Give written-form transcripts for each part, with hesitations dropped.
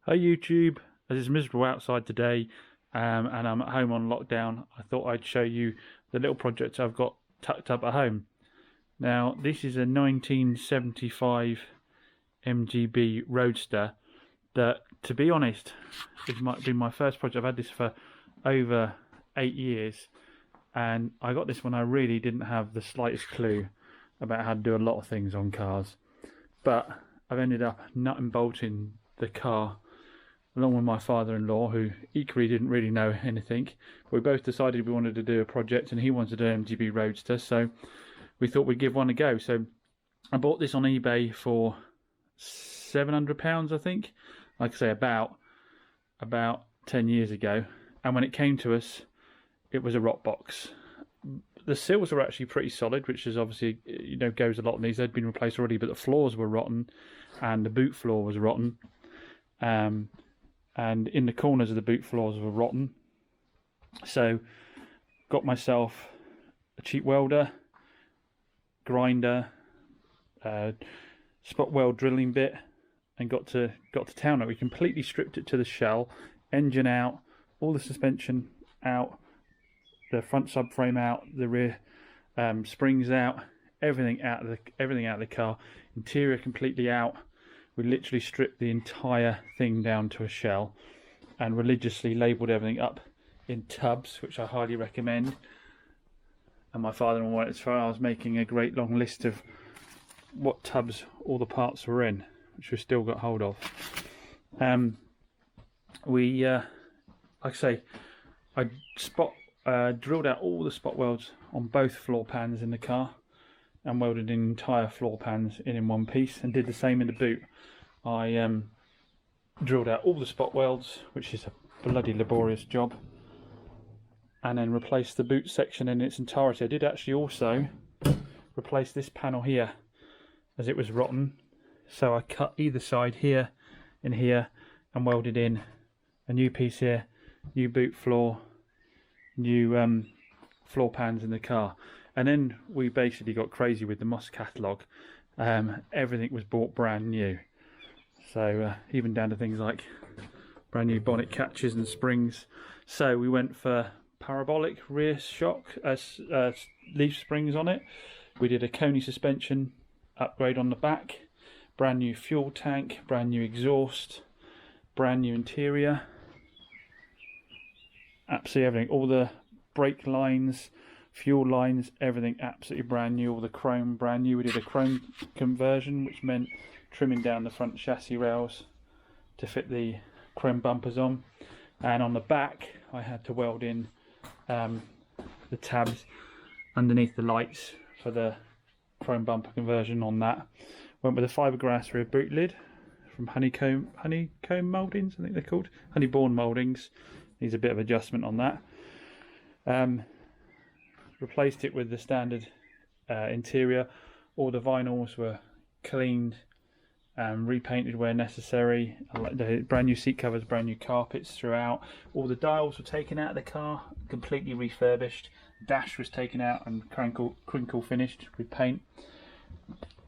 Hi YouTube, as it's miserable outside today and I'm at home on lockdown, I thought I'd show you the little project I've got tucked up at home. Now this is a 1975 MGB Roadster that, to be honest, it might be my first project. I've had this for over 8 years and I got this when I really didn't have the slightest clue about how to do a lot of things on cars. But I've ended up nut and bolting the car along with my father-in-law, who equally didn't really know anything. We both decided we wanted to do a project and he wanted to do an MGB Roadster, so we thought we'd give one a go. So I bought this on eBay for £700, I think. Like I say, about 10 years ago. And when it came to us, it was a rot box. The seals were actually pretty solid, which is obviously, goes a lot in these. They'd been replaced already, but the floors were rotten and the boot floor was rotten. And in the corners of the boot floors were rotten. So got myself a cheap welder, grinder, spot weld drilling bit, and got to town. We completely stripped it to the shell, engine out, all the suspension out, the front subframe out, the rear springs out, everything out of the car, interior completely out. We literally stripped the entire thing down to a shell and religiously labelled everything up in tubs, which I highly recommend. And my father-in-law went as far as making a great long list of what tubs all the parts were in, which we've still got hold of. Like I say, I drilled out all the spot welds on both floor pans in the car and welded in entire floor pans in one piece, and did the same in the boot. I drilled out all the spot welds, which is a bloody laborious job, and then replaced the boot section in its entirety. I did actually also replace this panel here, as it was rotten, so I cut either side here and here and welded in a new piece here, new boot floor, new floor pans in the car. And then we basically got crazy with the Moss catalogue. Everything was bought brand new. So even down to things like brand new bonnet catches and springs. So we went for parabolic rear shock, leaf springs on it. We did a Coney suspension upgrade on the back. Brand new fuel tank, brand new exhaust, brand new interior. Absolutely everything. All the brake lines, fuel lines, everything absolutely brand new. All the chrome brand new. We did a chrome conversion, which meant trimming down the front chassis rails to fit the chrome bumpers on. And on the back I had to weld in the tabs underneath the lights for the chrome bumper conversion on that. Went with a fiberglass rear boot lid from honeycomb mouldings, I think they're called, honeyborn mouldings. Needs a bit of adjustment on that. Replaced it with the standard interior. All the vinyls were cleaned and repainted where necessary. Brand new seat covers, brand new carpets throughout. All the dials were taken out of the car, completely refurbished. Dash was taken out and crinkle finished with paint.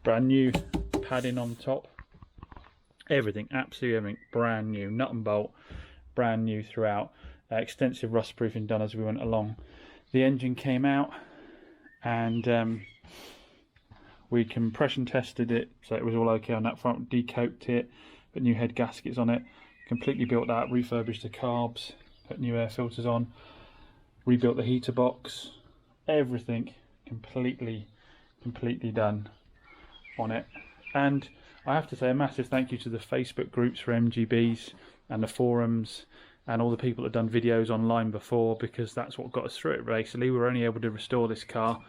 Brand new padding on top. Everything, absolutely everything, brand new, nut and bolt, brand new throughout. Extensive rust proofing done as we went along. The engine came out and we compression tested it, so it was all okay on that front. Decoped it, put new head gaskets on it, completely built that, refurbished the carbs, put new air filters on, rebuilt the heater box, everything completely done on it. And I have to say a massive thank you to the Facebook groups for MGBs and the forums and all the people that have done videos online before, because that's what got us through it. Basically, we were only able to restore this car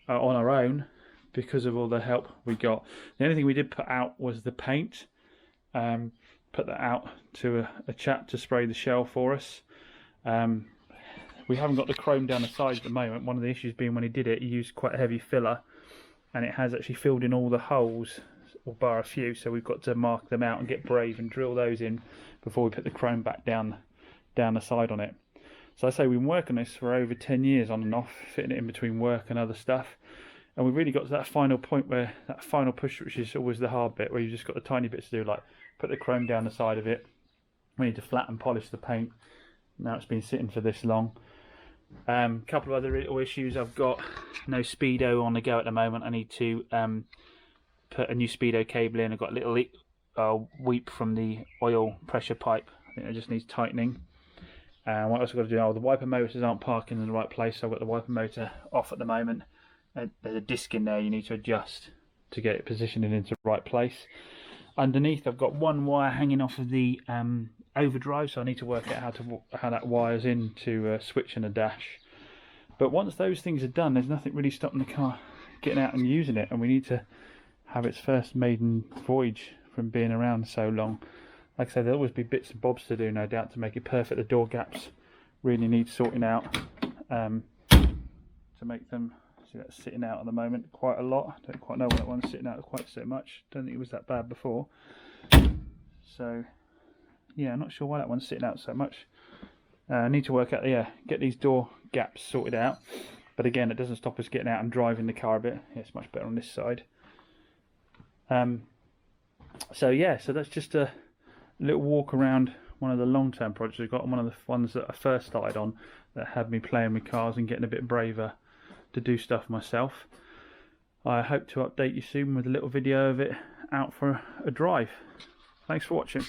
on our own because of all the help we got. The only thing we did put out was the paint. Put that out to a chap to spray the shell for us. We haven't got the chrome down the sides at the moment. One of the issues being when he did it, he used quite a heavy filler, and it has actually filled in all the holes, or bar a few, so we've got to mark them out and get brave and drill those in before we put the chrome back down the side on it. So I say we've been working on this for over 10 years on and off, fitting it in between work and other stuff, and we've really got to that final point where that final push, which is always the hard bit, where you've just got the tiny bits to do, like put the chrome down the side of it, We need to flat and polish the paint. Now it's been sitting for this long. Couple of other little issues. I've got no speedo on the go at the moment. I need to put a new speedo cable in. I've got a little weep from the oil pressure pipe. I think it just needs tightening. What else I've got to do? Oh, the wiper motors aren't parking in the right place, so I've got the wiper motor off at the moment. There's a disc in there you need to adjust to get it positioned into the right place. Underneath I've got one wire hanging off of the overdrive, so I need to work out how that wires into a switch and a dash. But once those things are done, there's nothing really stopping the car getting out and using it, and we need to have its first maiden voyage from being around so long. Like I said, there'll always be bits and bobs to do, no doubt, to make it perfect. The door gaps really need sorting out to make them. See, that's sitting out at the moment quite a lot. I don't quite know why that one's sitting out quite so much. Don't think it was that bad before. So yeah, I'm not sure why that one's sitting out so much. I need to work out, get these door gaps sorted out. But again, it doesn't stop us getting out and driving the car a bit. Yeah, it's much better on this side. So yeah, so that's just a little walk around one of the long-term projects I've got, and one of the ones that I first started on that had me playing with cars and getting a bit braver to do stuff myself. I hope to update you soon with a little video of it out for a drive. Thanks for watching.